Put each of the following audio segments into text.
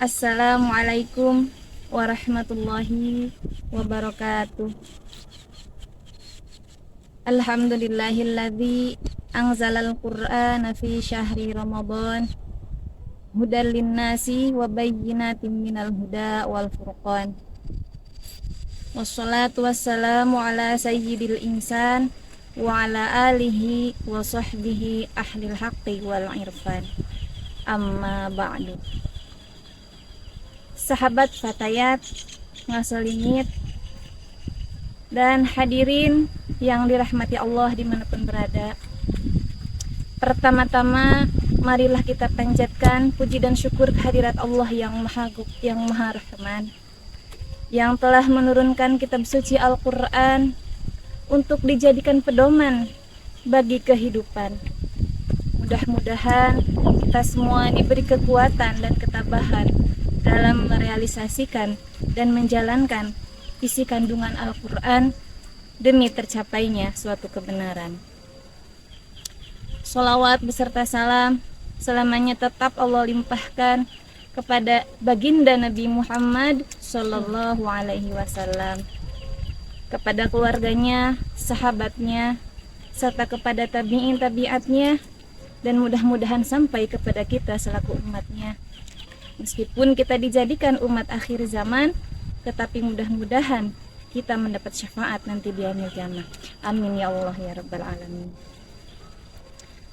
Assalamualaikum warahmatullahi wabarakatuh. Alhamdulillahilladzi anzalal qur'ana fi syahri Ramadan hudal linnasi wa bayyinatin minal huda wal furqan. Wassalatu wassalamu ala sayyidil insan wa ala alihi wa sahbihi ahlil haqqi wal irfan. Amma ba'du. Sahabat Fatayat, ngasolingit, dan hadirin yang dirahmati Allah dimanapun berada. Pertama-tama, marilah kita panjatkan puji dan syukur kehadirat Allah yang Maha Rahman, yang telah menurunkan kitab suci Al-Quran untuk dijadikan pedoman bagi kehidupan. Mudah-mudahan kita semua diberi kekuatan dan ketabahan dalam merealisasikan dan menjalankan isi kandungan Al-Quran demi tercapainya suatu kebenaran. Sholawat beserta salam selamanya tetap Allah limpahkan kepada baginda Nabi Muhammad Sallallahu Alaihi Wasallam, kepada keluarganya, sahabatnya, serta kepada tabi'in tabi'atnya, dan mudah-mudahan sampai kepada kita selaku umatnya. Meskipun kita dijadikan umat akhir zaman, tetapi mudah-mudahan kita mendapat syafaat nanti di yaumil qiyamah. Amin ya Allah ya rabbal alamin.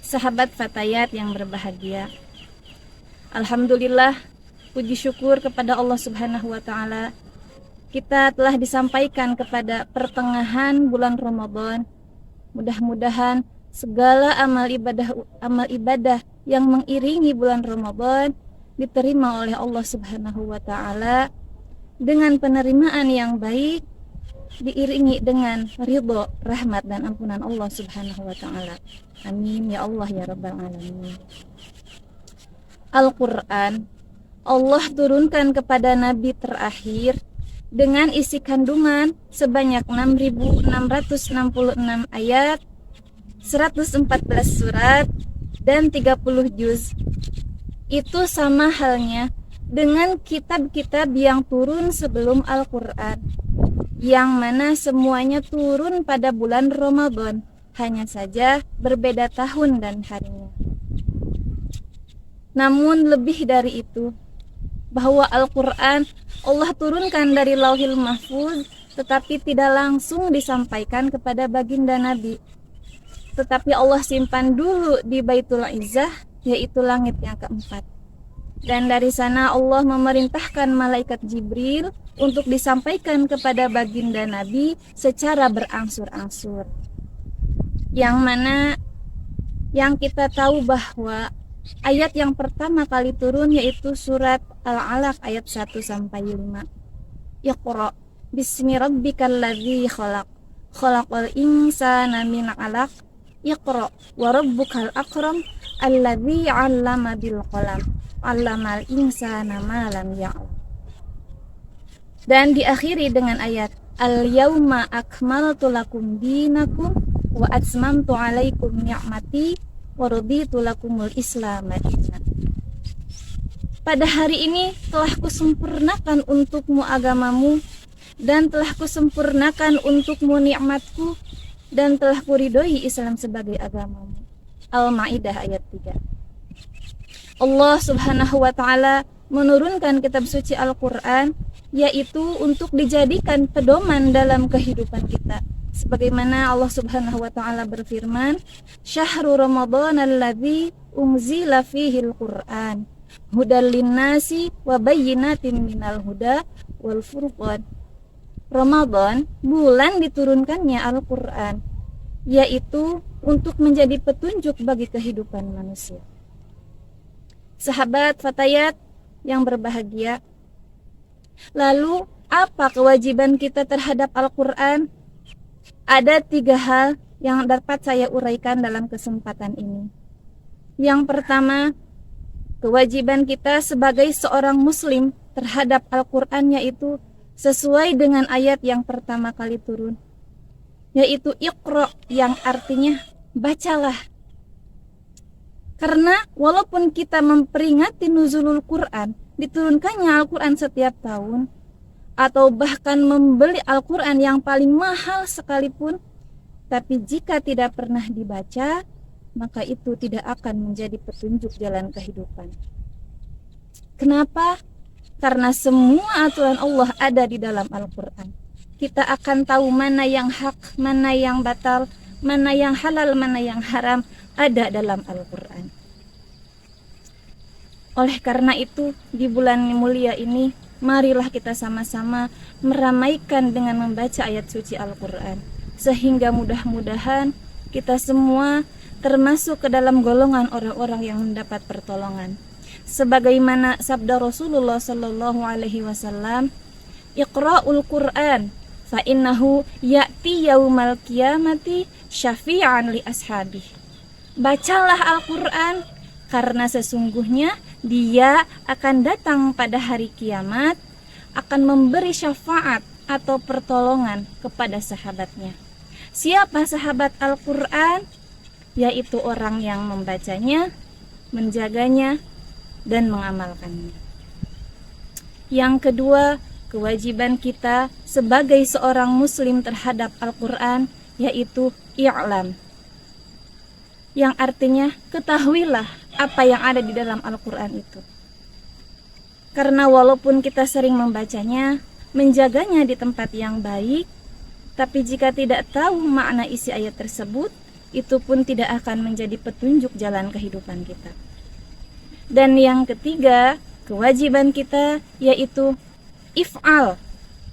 Sahabat Fatayat yang berbahagia, alhamdulillah, puji syukur kepada Allah Subhanahu wa taala, kita telah disampaikan kepada pertengahan bulan Ramadan. Mudah-mudahan segala amal ibadah yang mengiringi bulan Ramadan diterima oleh Allah Subhanahu wa taala dengan penerimaan yang baik, diiringi dengan ridho, rahmat dan ampunan Allah Subhanahu wa taala. Amin ya Allah ya rabbal alamin. Al-Qur'an Allah turunkan kepada nabi terakhir dengan isi kandungan sebanyak 6.666 ayat, 114 surat dan 30 juz. Itu sama halnya dengan kitab-kitab yang turun sebelum Al-Quran, yang mana semuanya turun pada bulan Ramadan, hanya saja berbeda tahun dan harinya. Namun lebih dari itu, bahwa Al-Quran Allah turunkan dari Lauhil Mahfuz, tetapi tidak langsung disampaikan kepada baginda Nabi, tetapi Allah simpan dulu di Baitul Izzah, yaitu langit yang keempat. Dan dari sana Allah memerintahkan malaikat Jibril untuk disampaikan kepada baginda Nabi secara berangsur-angsur. Yang mana yang kita tahu bahwa ayat yang pertama kali turun yaitu surat Al-Alaq ayat 1 sampai 5. Iqra bismi rabbikal ladzi khalaq, khalaqal insana min 'alaq, Iqra wa rabbukal akram alladzi 'allama bil qalam, 'allamal insana ma lam ya'lam. Dan diakhiri dengan ayat al-yauma akmaltu lakum dinakum wa atmamtu 'alaikum ni'mati wa raditu lakumul islam dinan. Pada hari ini telah kusempurnakan untukmu agamamu, dan telah kusempurnakan untukmu nikmatku, dan telah kuridhoi Islam sebagai agamamu. Al-Maidah ayat 3. Allah Subhanahu wa taala menurunkan kitab suci Al-Qur'an yaitu untuk dijadikan pedoman dalam kehidupan kita. Sebagaimana Allah Subhanahu wa taala berfirman, "Syahrul Ramadan alladzi unzila fihil Qur'an hudal linnasi wa bayyinatin minal huda wal furqan." Ramadan, bulan diturunkannya Al-Quran, yaitu untuk menjadi petunjuk bagi kehidupan manusia. Sahabat Fatayat yang berbahagia, lalu apa kewajiban kita terhadap Al-Quran? Ada 3 hal yang dapat saya uraikan dalam kesempatan ini. Yang pertama, kewajiban kita sebagai seorang muslim terhadap Al-Quran yaitu sesuai dengan ayat yang pertama kali turun, yaitu Iqra, yang artinya bacalah. Karena walaupun kita memperingati nuzulul Quran diturunkannya Al-Quran setiap tahun, atau bahkan membeli Al-Quran yang paling mahal sekalipun, tapi jika tidak pernah dibaca, maka itu tidak akan menjadi petunjuk jalan kehidupan. Kenapa? Karena semua aturan Allah ada di dalam Al-Quran. Kita akan tahu mana yang hak, mana yang batal, mana yang halal, mana yang haram, ada dalam Al-Quran. Oleh karena itu, di bulan mulia ini, marilah kita sama-sama meramaikan dengan membaca ayat suci Al-Quran, sehingga mudah-mudahan kita semua termasuk ke dalam golongan orang-orang yang mendapat pertolongan. Sebagaimana sabda Rasulullah sallallahu alaihi wasallam, "Iqra'ul Qur'an fa innahu ya'ti yaumal qiyamati syafi'an li ashabih." Bacalah Al-Qur'an karena sesungguhnya dia akan datang pada hari kiamat, akan memberi syafaat atau pertolongan kepada sahabatnya. Siapa sahabat Al-Qur'an? Yaitu orang yang membacanya, menjaganya, dan mengamalkannya. Yang kedua, kewajiban kita sebagai seorang muslim terhadap Al-Quran yaitu i'lam, yang artinya ketahuilah apa yang ada di dalam Al-Quran itu. Karena walaupun kita sering membacanya, menjaganya di tempat yang baik, tapi jika tidak tahu makna isi ayat tersebut, itu pun tidak akan menjadi petunjuk jalan kehidupan kita. Dan yang ketiga, kewajiban kita yaitu if'al,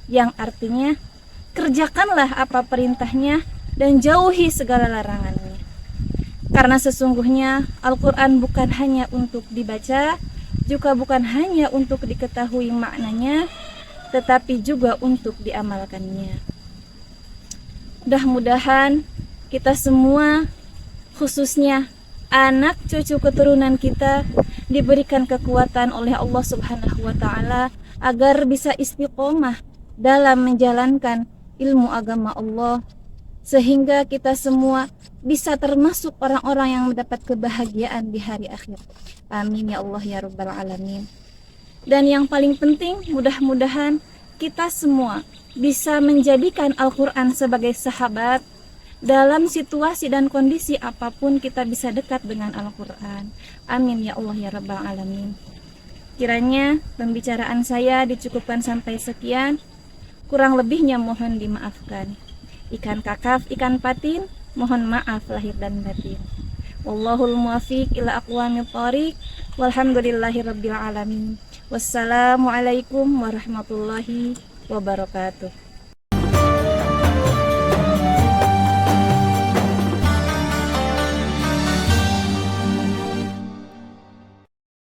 yang artinya kerjakanlah apa perintahnya dan jauhi segala larangannya. Karena sesungguhnya Al-Quran bukan hanya untuk dibaca, juga bukan hanya untuk diketahui maknanya, tetapi juga untuk diamalkannya. Mudah-mudahan kita semua, khususnya anak cucu keturunan kita, diberikan kekuatan oleh Allah Subhanahu wa Ta'ala agar bisa istiqomah dalam menjalankan ilmu agama Allah, sehingga kita semua bisa termasuk orang-orang yang mendapat kebahagiaan di hari akhir. Amin ya Allah ya Rabbal Alamin. Dan yang paling penting, mudah-mudahan kita semua bisa menjadikan Al-Quran sebagai sahabat. Dalam situasi dan kondisi apapun kita bisa dekat dengan Al-Quran. Amin ya Allah ya Rabbal Alamin. Kiranya pembicaraan saya dicukupkan sampai sekian. Kurang lebihnya mohon dimaafkan. Ikan kakaf, ikan patin, mohon maaf lahir dan batin. Wallahul muwaffiq ila aqwamit thoriq. Walhamdulillahi Rabbil Alamin. Wassalamualaikum warahmatullahi wabarakatuh.